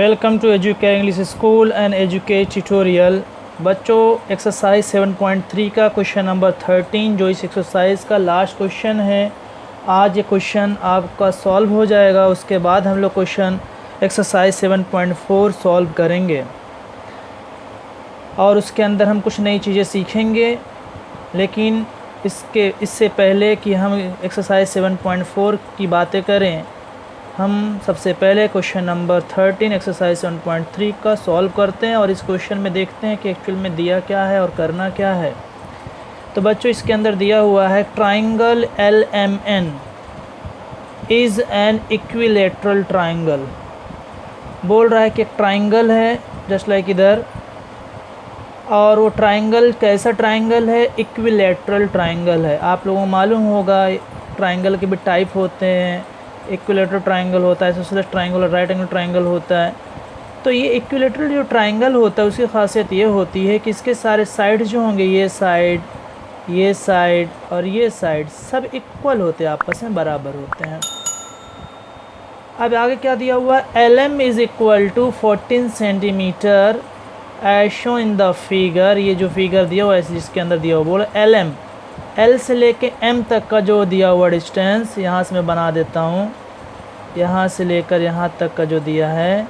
Welcome to Educare English school and educate tutorial. बच्चों, exercise 7.3 का question number 13 जो इस एक्सरसाइज का लास्ट क्वेश्चन है, आज ये क्वेश्चन आपका सॉल्व हो जाएगा। उसके बाद हम लोग क्वेश्चन एक्सरसाइज 7.4 सॉल्व करेंगे और उसके अंदर हम कुछ नई चीज़ें सीखेंगे। लेकिन इससे पहले कि हम एक्सरसाइज 7.4 की बातें करें, हम सबसे पहले क्वेश्चन नंबर 13 एक्सरसाइज 7.3 का सॉल्व करते हैं और इस क्वेश्चन में देखते हैं कि एक्चुअल में दिया क्या है और करना क्या है। तो बच्चों, इसके अंदर दिया हुआ है triangle LMN is an equilateral triangle. बोल रहा है कि एक ट्राइंगल है जस्ट लाइक इधर, और वो ट्राइंगल कैसा ट्राइंगल है? इक्विलेटरल ट्राइंगल है। आप लोगों को मालूम होगा ट्राइंगल के भी टाइप होते हैं, इक्विलेटरल ट्राइंगल होता है, आइसोसेलेस ट्राइंगल और राइट एंगल ट्राइंगल होता है। तो ये इक्विलेटरल जो ट्राइंगल होता है उसकी खासियत ये होती है कि इसके सारे साइड जो होंगे, ये साइड और ये साइड सब इक्वल होते हैं, आपस में बराबर होते हैं। अब आगे क्या दिया हुआ है? LM is equal to 14 centimetre as shown in the figure. ये जो फिगर दिया हुआ है जिसके अंदर दिया हुआ, बोला LM, L से लेके M तक का जो दिया हुआ डिस्टेंस, यहाँ से मैं बना देता हूँ, यहाँ से लेकर यहाँ तक का जो दिया है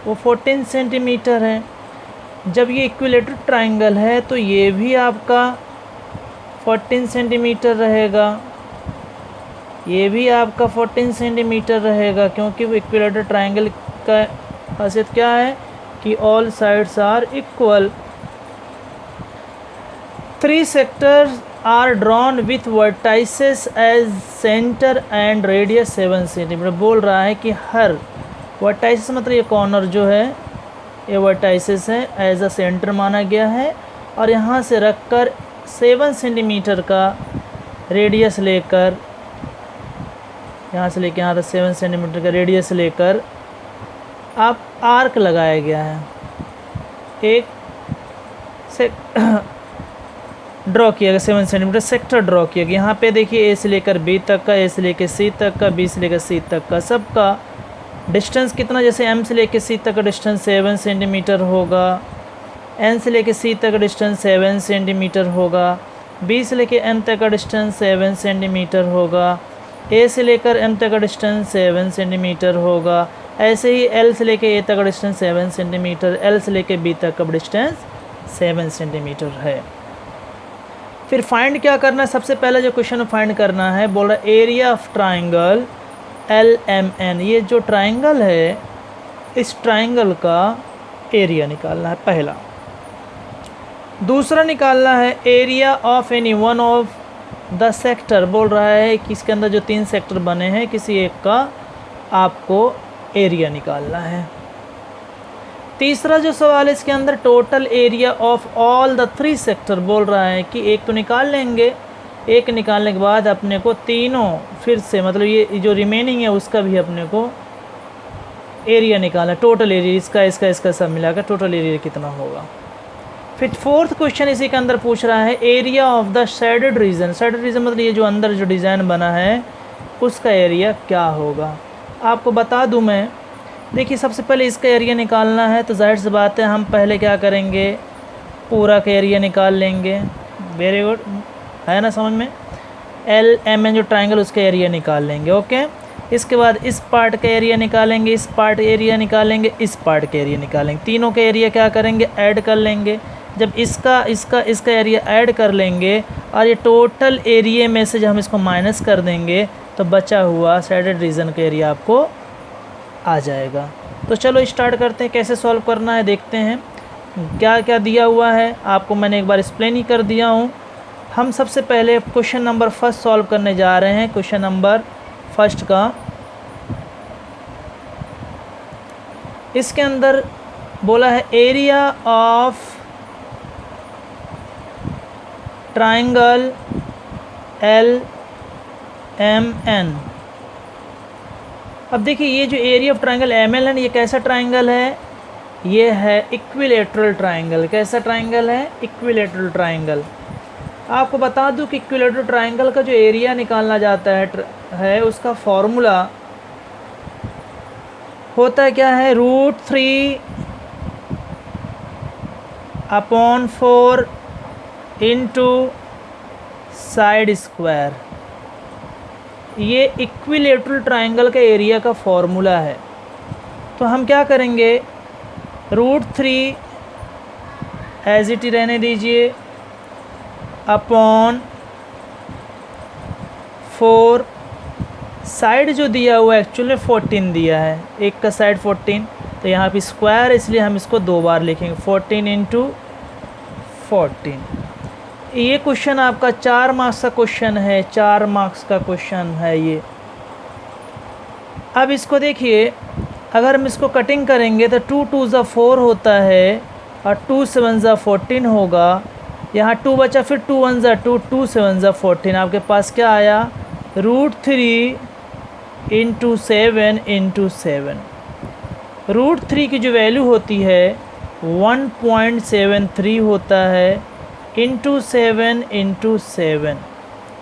वो 14 सेंटीमीटर है। जब ये इक्विलेटरल ट्राइंगल है तो ये भी आपका 14 सेंटीमीटर रहेगा, ये भी आपका 14 सेंटीमीटर रहेगा, क्योंकि वो इक्विलेटरल ट्राइंगल का खासियत क्या है कि all sides are equal. 3 sectors are drawn with vertices as centre and radius 7 centimetre. बोल रहा है कि हर वर्टाइसेस मतलब ये कॉर्नर जो है ये वर्टाइसेस है, एज अ सेंटर माना गया है, और यहाँ से रखकर 7 सेंटीमीटर का रेडियस लेकर, यहाँ से लेकर यहाँ तक 7 सेंटीमीटर का रेडियस लेकर आप आर्क लगाया गया है, एक से ड्रॉ किया गया 7 सेंटीमीटर सेक्टर ड्रॉ किया गया। यहाँ पे देखिए A से लेकर B तक का, A से लेकर C तक का, B से लेकर C तक का, सबका डिस्टेंस कितना? जैसे M से लेकर C तक का डिस्टेंस 7 सेंटीमीटर होगा, N से लेकर C तक का डिस्टेंस 7 सेंटीमीटर होगा, B से लेकर M तक का डिस्टेंस 7 सेंटीमीटर होगा, A से लेकर M तक का डिस्टेंस 7 सेंटीमीटर होगा। ऐसे ही L से लेकर A तक का डिस्टेंस 7 सेंटीमीटर, L से लेकर B तक का डिस्टेंस 7 सेंटीमीटर है। फिर फाइंड क्या करना है? सबसे पहले जो क्वेश्चन फाइंड करना है, बोल रहा है एरिया ऑफ ट्राइंगल LMN। ये जो ट्राइंगल है इस ट्राइंगल का एरिया निकालना है पहला। दूसरा निकालना है area of any one of the sector. बोल रहा है कि इसके अंदर जो 3 सेक्टर बने हैं किसी एक का आपको एरिया निकालना है। तीसरा जो सवाल है इसके अंदर total area of all the 3 sector. बोल रहा है कि एक तो निकाल लेंगे, एक निकालने के बाद अपने को तीनों फिर से, मतलब ये जो रिमेनिंग है उसका भी अपने को एरिया निकालना, टोटल एरिया इसका सब मिलाकर टोटल एरिया कितना होगा। फिर फोर्थ क्वेश्चन इसी के अंदर पूछ रहा है area of the shaded reason. Shaded region मतलब ये जो अंदर जो डिज़ाइन बना है उसका एरिया क्या होगा। आपको बता दूं मैं, देखिए सबसे पहले इसका एरिया निकालना है तो जाहिर सी बात है हम पहले क्या करेंगे, पूरा का एरिया निकाल लेंगे। वेरी गुड, है ना समझ में? LMN जो ट्राइंगल उसका एरिया निकाल लेंगे, ओके। इसके बाद इस पार्ट का एरिया निकालेंगे, इस पार्ट एरिया निकालेंगे, इस पार्ट का एरिया निकालेंगे, तीनों का एरिया क्या करेंगे? ऐड कर लेंगे। जब इसका एरिया ऐड कर लेंगे और ये टोटल एरिया में से जब हम इसको माइनस कर देंगे तो बचा हुआ शेडेड रीजन का एरिया आपको आ जाएगा। तो चलो स्टार्ट करते हैं, कैसे सॉल्व करना है देखते हैं। क्या क्या दिया हुआ है आपको मैंने एक बार एक्सप्लेन ही कर दिया हूँ। हम सबसे पहले क्वेश्चन नंबर फर्स्ट सॉल्व करने जा रहे हैं। क्वेश्चन नंबर फर्स्ट का इसके अंदर बोला है एरिया ऑफ ट्राइंगल LMN। अब देखिए ये जो एरिया ऑफ ट्राइंगल MLN ये कैसा ट्राइंगल है? ये है इक्विलेटरल ट्राइंगल। कैसा ट्राइंगल है? Equilateral triangle. आपको बता दूं कि इक्विलेटरल ट्राइंगल का जो एरिया निकालना जाता है उसका फॉर्मूला होता क्या है, √3 अपॉन 4 इंटू साइड स्क्वायर। ये इक्विलेटरल ट्राइंगल का एरिया का फॉर्मूला है। तो हम क्या करेंगे, √3 एज इट रहने दीजिए अपॉन 4, साइड जो दिया हुआ एक्चुअल में 14 दिया है, एक का साइड 14, तो यहाँ पे स्क्वायर, इसलिए हम इसको 2 बार लिखेंगे, 14 इंटू 14। ये क्वेश्चन आपका 4 मार्क्स का क्वेश्चन है, 4 मार्क्स का क्वेश्चन है ये। अब इसको देखिए, अगर हम इसको कटिंग करेंगे तो 2 2 ज़ा 4 होता है और 2 7 ज़ा 14 होगा। यहाँ 2 बचा, फिर 2 1 ज़ा 2, 2 7 ज़ा 14। आपके पास क्या आया, √3 इंटू 7 इंटू 7। √3 की जो वैल्यू होती है 1.73 होता है, इंटू 7 इंटू 7।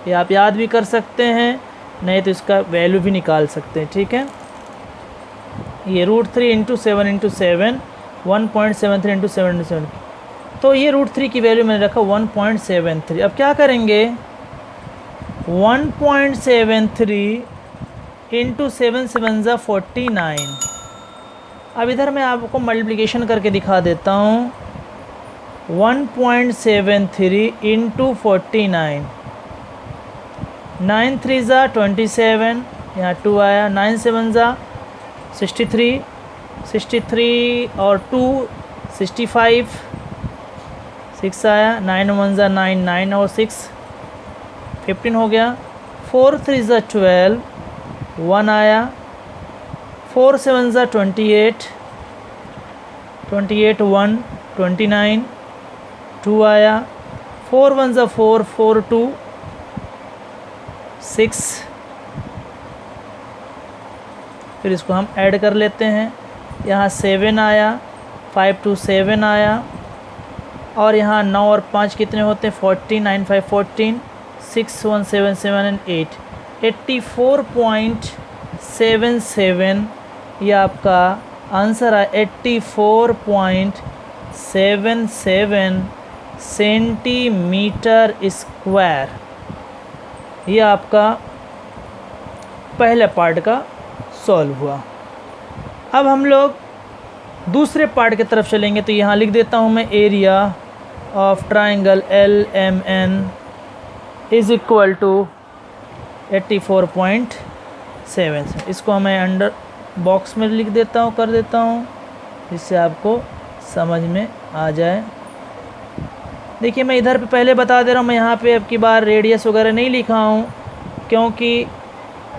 ये आप याद भी कर सकते हैं, नहीं तो इसका वैल्यू भी निकाल सकते हैं, ठीक है। ये √3 इंटू 7 इंटू 7, 1.73 इंटू 7 इंटू 7। तो ये √3 की वैल्यू मैंने रखा 1.73। अब क्या करेंगे, 1.73 इंटू 7 7 ज़ा 49। अब इधर मैं आपको मल्टीप्लिकेशन करके दिखा देता हूँ। 1.73 इंटू 49, 9 3 ज़ा 27, यहाँ 2 आया, 9 7 ज़ा 63, 63 और 2 65, 6 आया, 9 1 ज़ा 9, 9 और 6 15 हो गया, 4 3 ज़ा 12, 1 आया, 4 7 ज़ा 28, 28 1 29, 2 आया, 4 1 ज़ा 4, 4 2 6। फिर इसको हम ऐड कर लेते हैं, यहाँ 7 आया, 5 2 7 आया, और यहाँ 9 और 5 कितने होते हैं, 14, 9 5 14, 6 1 7 7 एंड 8, 84.77। ये आपका आंसर है 84.77 सेंटीमीटर स्क्वायर। ये आपका पहले पार्ट का सॉल्व हुआ। अब हम लोग दूसरे पार्ट की तरफ चलेंगे। तो यहाँ लिख देता हूँ मैं, area of triangle LMN is equal to 84.7। इसको मैं अंडर बॉक्स में लिख देता हूँ, कर देता हूँ, जिससे आपको समझ में आ जाए। देखिए मैं इधर पे पहले बता दे रहा हूँ, मैं यहाँ पे अब की बार रेडियस वगैरह नहीं लिखा हूँ, क्योंकि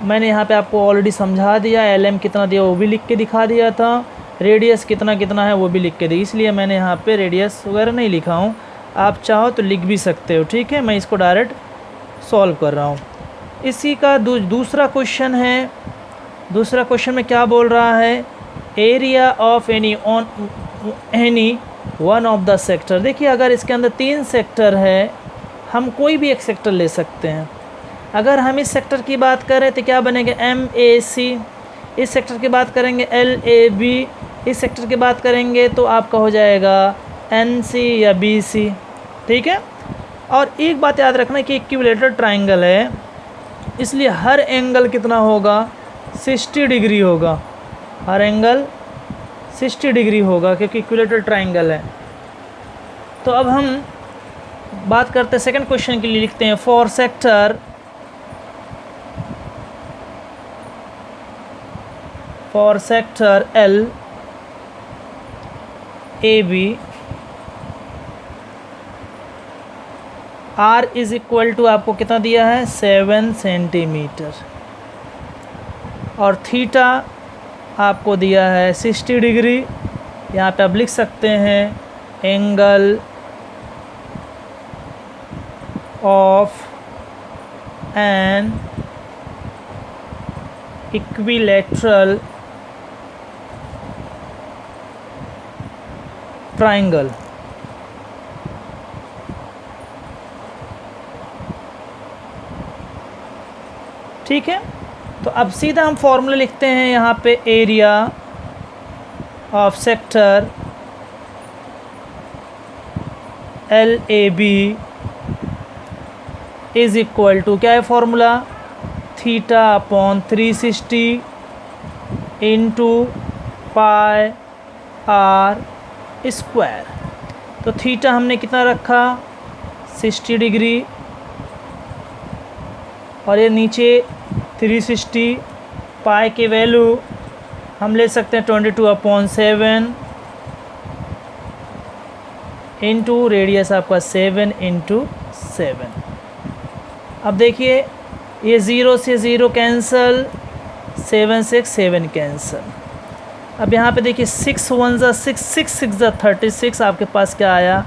मैंने यहाँ पे आपको ऑलरेडी समझा दिया। LM कितना दिया वो भी लिख के दिखा दिया था, रेडियस कितना कितना है वो भी लिख के दी, इसलिए मैंने यहाँ पे रेडियस वगैरह नहीं लिखा हूँ। आप चाहो तो लिख भी सकते हो, ठीक है। मैं इसको डायरेक्ट सॉल्व कर रहा हूँ। इसी का दूसरा क्वेश्चन है। दूसरा क्वेश्चन में क्या बोल रहा है, area of any one of the sector. देखिए अगर इसके अंदर 3 सेक्टर है, हम कोई भी एक सेक्टर ले सकते हैं। अगर हम इस सेक्टर की बात करें तो क्या बनेगा, MAC। इस सेक्टर की बात करेंगे LAB। इस सेक्टर की बात करेंगे तो आपका हो जाएगा NC या BC, ठीक है। और एक बात याद रखना कि इक्विलेटरल ट्राइंगल है, इसलिए हर एंगल कितना होगा, 60 डिग्री होगा। हर एंगल 60 डिग्री होगा, क्योंकि इक्विलेटरल ट्राइंगल है। तो अब हम बात करते हैं सेकंड क्वेश्चन के लिए। लिखते हैं, for sector LAB R is equal to आपको कितना दिया है, 7 सेंटीमीटर, और थीटा आपको दिया है 60 डिग्री। यहाँ पे आप लिख सकते हैं angle of an equilateral triangle. ठीक है। तो अब सीधा हम फॉर्मूला लिखते हैं यहाँ पे, area of sector LAB is equal to, क्या है formula, theta upon 360 into pi R square. तो थीटा हमने कितना रखा, 60 डिग्री, और ये नीचे 360, पाई की वैल्यू हम ले सकते हैं 22/7 इंटू रेडियस आपका 7 इंटू 7। अब देखिए ये 0 से 0 कैंसल, 7 से 7 कैंसल। अब यहाँ पे देखिए 6 1 ज़ा 6, 6 6 ज़ा 36, आपके पास क्या आया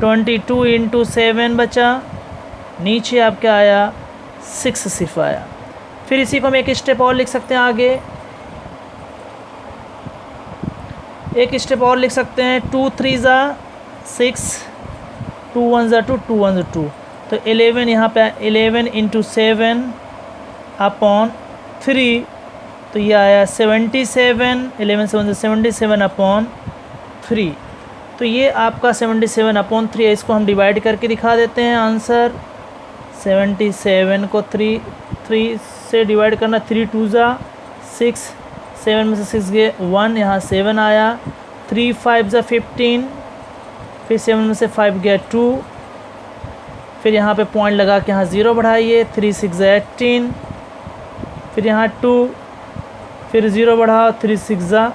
22 इंटू 7 बचा, नीचे आप क्या आया 6 सिर्फ आया। फिर इसी को हम एक स्टेप और लिख सकते हैं आगे, एक स्टेप और लिख सकते हैं, 2 3 ज़ा 6, 2 1 ज़ा 2, 2 1 ज़ा 2, तो 11 यहाँ पे 11 इंटू 7 अपॉन 3, तो ये आया 77, 11 7 77 अपॉन 3, तो ये आपका 77 अपॉन 3 है। इसको हम डिवाइड करके दिखा देते हैं आंसर, 77 को 3 से डिवाइड करना, 3 2 ज़ा 6, 7 में से 6 गए 1, यहाँ 7 आया, 3 5 ज़ा 15, फिर 7 में से 5 गया 2, फिर यहाँ पे पॉइंट लगा के यहाँ 0 बढ़ाइए, 3 6 ज़ा 18, फिर यहाँ 2, फिर 0 बढ़ाओ, 3 6 ज़ा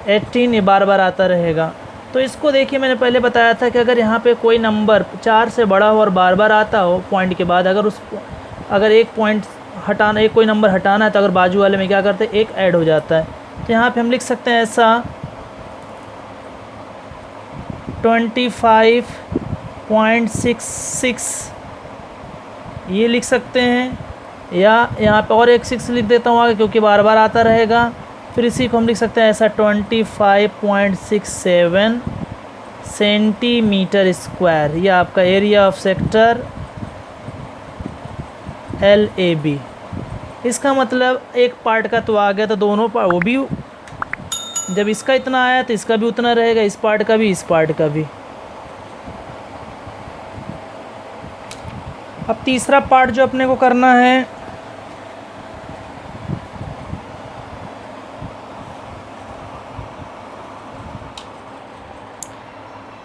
18, ये बार बार आता रहेगा। तो इसको देखिए मैंने पहले बताया था कि अगर यहाँ पे कोई नंबर 4 से बड़ा हो और बार बार आता हो पॉइंट के बाद, अगर एक पॉइंट हटाना, एक कोई नंबर हटाना है, तो अगर बाजू वाले में क्या करते हैं, एक ऐड हो जाता है। तो यहाँ पे हम लिख सकते हैं ऐसा 25.66 ये लिख सकते हैं, या यहाँ पे और एक 6 लिख देता हूँ आगे क्योंकि बार बार आता रहेगा। फिर इसी को हम लिख सकते हैं ऐसा 25.67 सेंटीमीटर स्क्वायर, ये आपका एरिया ऑफ सेक्टर LAB। इसका मतलब एक पार्ट का तो आ गया, तो दोनों पार्ट, वो भी जब इसका इतना आया तो इसका भी उतना रहेगा, इस पार्ट का भी, इस पार्ट का भी। अब तीसरा पार्ट जो अपने को करना है,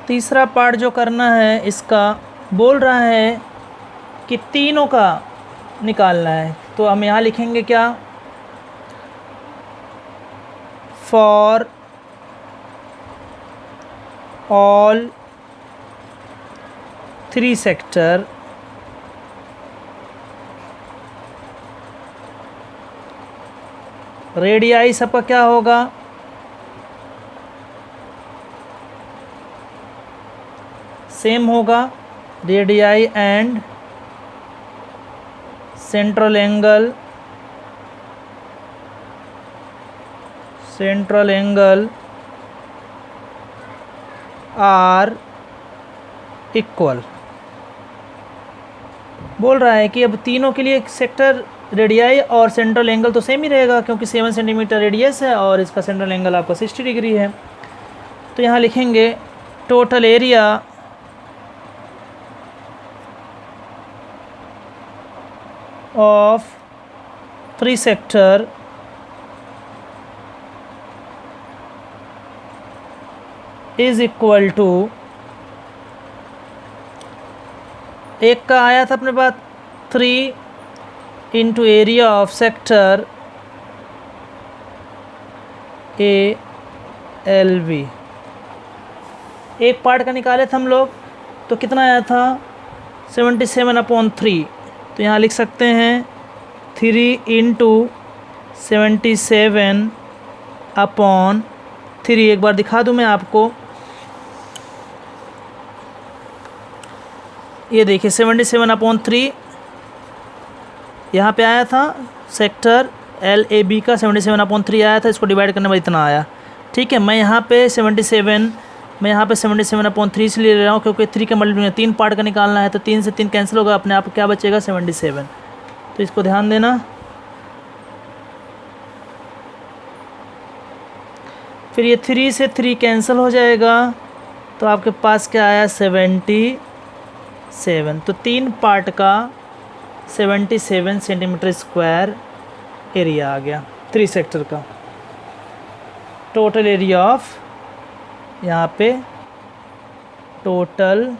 तीसरा पार्ट जो करना है, इसका बोल रहा है कि तीनों का निकालना है। तो हम यहाँ लिखेंगे क्या, फॉर ऑल 3 सेक्टर रेडियाई सबका क्या होगा, सेम होगा, radii and central angle are equal. बोल रहा है कि अब तीनों के लिए सेक्टर रेडियाई और सेंट्रल एंगल तो सेम ही रहेगा, क्योंकि 7 सेंटीमीटर रेडियस है और इसका सेंट्रल एंगल आपका 60 डिग्री है। तो यहाँ लिखेंगे total area of 3 sector is equal to, एक का आया था अपने पास 3 into area of sector ALB, एक पार्ट का निकाले थे हम लोग, तो कितना आया था 77/3। तो यहाँ लिख सकते हैं 3 इंटू 77/3। एक बार दिखा दूँ मैं आपको, ये देखिए 77/3 यहाँ पे आया था, सेक्टर LAB का 77/3 आया था, इसको डिवाइड करने में इतना आया। ठीक है, मैं यहाँ पे 77/3 इसलिए ले रहा हूँ क्योंकि 3 का मल्टीप्लिकेशन 3 पार्ट का निकालना है, तो 3 से 3 कैंसिल होगा, अपने आप क्या बचेगा 77। तो इसको ध्यान देना। फिर ये 3 से 3 कैंसिल हो जाएगा, तो आपके पास क्या आया 77। तो 3 पार्ट का 77 सेंटीमीटर स्क्वायर एरिया आ गया 3 सेक्टर का। टोटल एरिया ऑफ, यहाँ पे total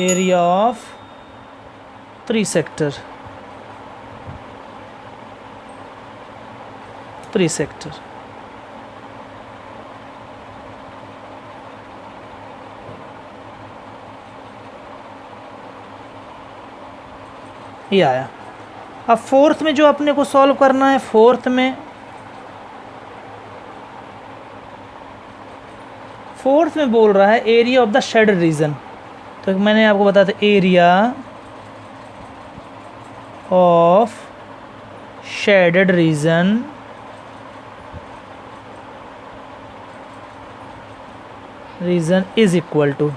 area of 3 sector, 3 sector. ये आया। अब फोर्थ में जो अपने को सॉल्व करना है, फोर्थ में बोल रहा है area of the shaded region. तो मैंने आपको बताया था area of shaded region is equal to,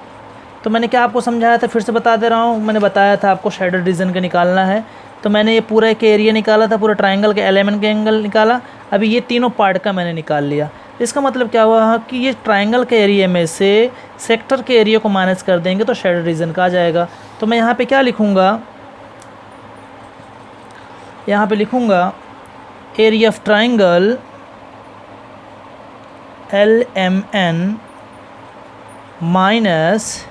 तो मैंने क्या आपको समझाया था, फिर से बता दे रहा हूँ। मैंने बताया था आपको शेडेड रीजन का निकालना है, तो मैंने ये पूरा एक एरिया निकाला था, पूरा ट्रायंगल के एलिमेंट के एंगल निकाला। अभी ये तीनों पार्ट का मैंने निकाल लिया। इसका मतलब क्या हुआ कि ये ट्रायंगल के एरिया में से सेक्टर के एरिया को माइनस कर देंगे तो शेडेड रीजन का आ जाएगा। तो मैं यहाँ पे क्या लिखूँगा, यहाँ पे लिखूँगा area of triangle LMN minus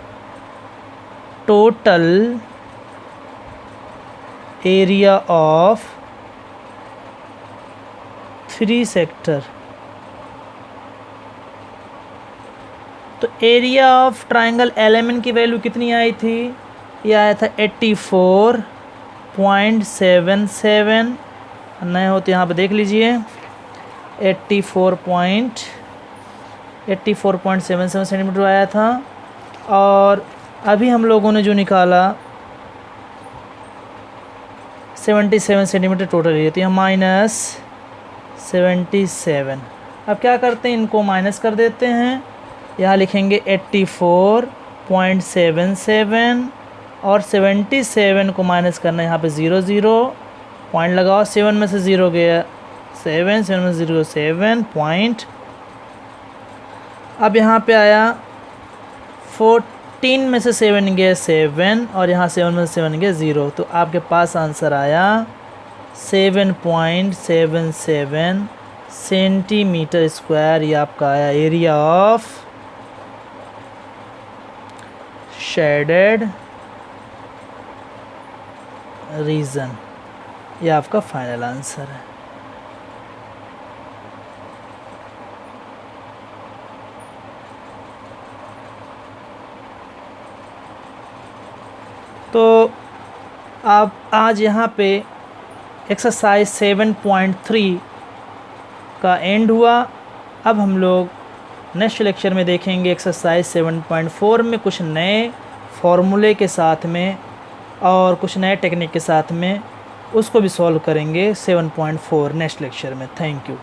total area of 3 sector. तो एरिया ऑफ ट्रायंगल LMN की वैल्यू कितनी आई थी, ये आया था 84.77। नए हो तो यहाँ पे देख लीजिए 84.77 सेंटीमीटर आया था। और अभी हम लोगों ने जो निकाला 77 सेंटीमीटर टोटल एरिया, तो यहाँ -77। अब क्या करते हैं, इनको माइनस कर देते हैं। यहाँ लिखेंगे 84.77 और 77 को माइनस करना है, यहाँ पे 0 0 पॉइंट लगाओ, 7 में से 0 गया 7, 7 में से 0 7 पॉइंट। अब यहाँ पे आया 14 में से 7 गया 7 और यहाँ 7 में से 7 गया 0, तो आपके पास आंसर आया 7.77 सेंटीमीटर स्क्वायर। ये आपका आया एरिया ऑफ शेडेड रीजन। ये आपका फाइनल आंसर है। तो आप आज यहाँ पे एक्सरसाइज 7.3 का एंड हुआ। अब हम लोग नेक्स्ट लेक्चर में देखेंगे एक्सरसाइज 7.4 में कुछ नए फॉर्मूले के साथ में और कुछ नए टेक्निक के साथ में, उसको भी सॉल्व करेंगे 7.4 नेक्स्ट लेक्चर में। Thank you.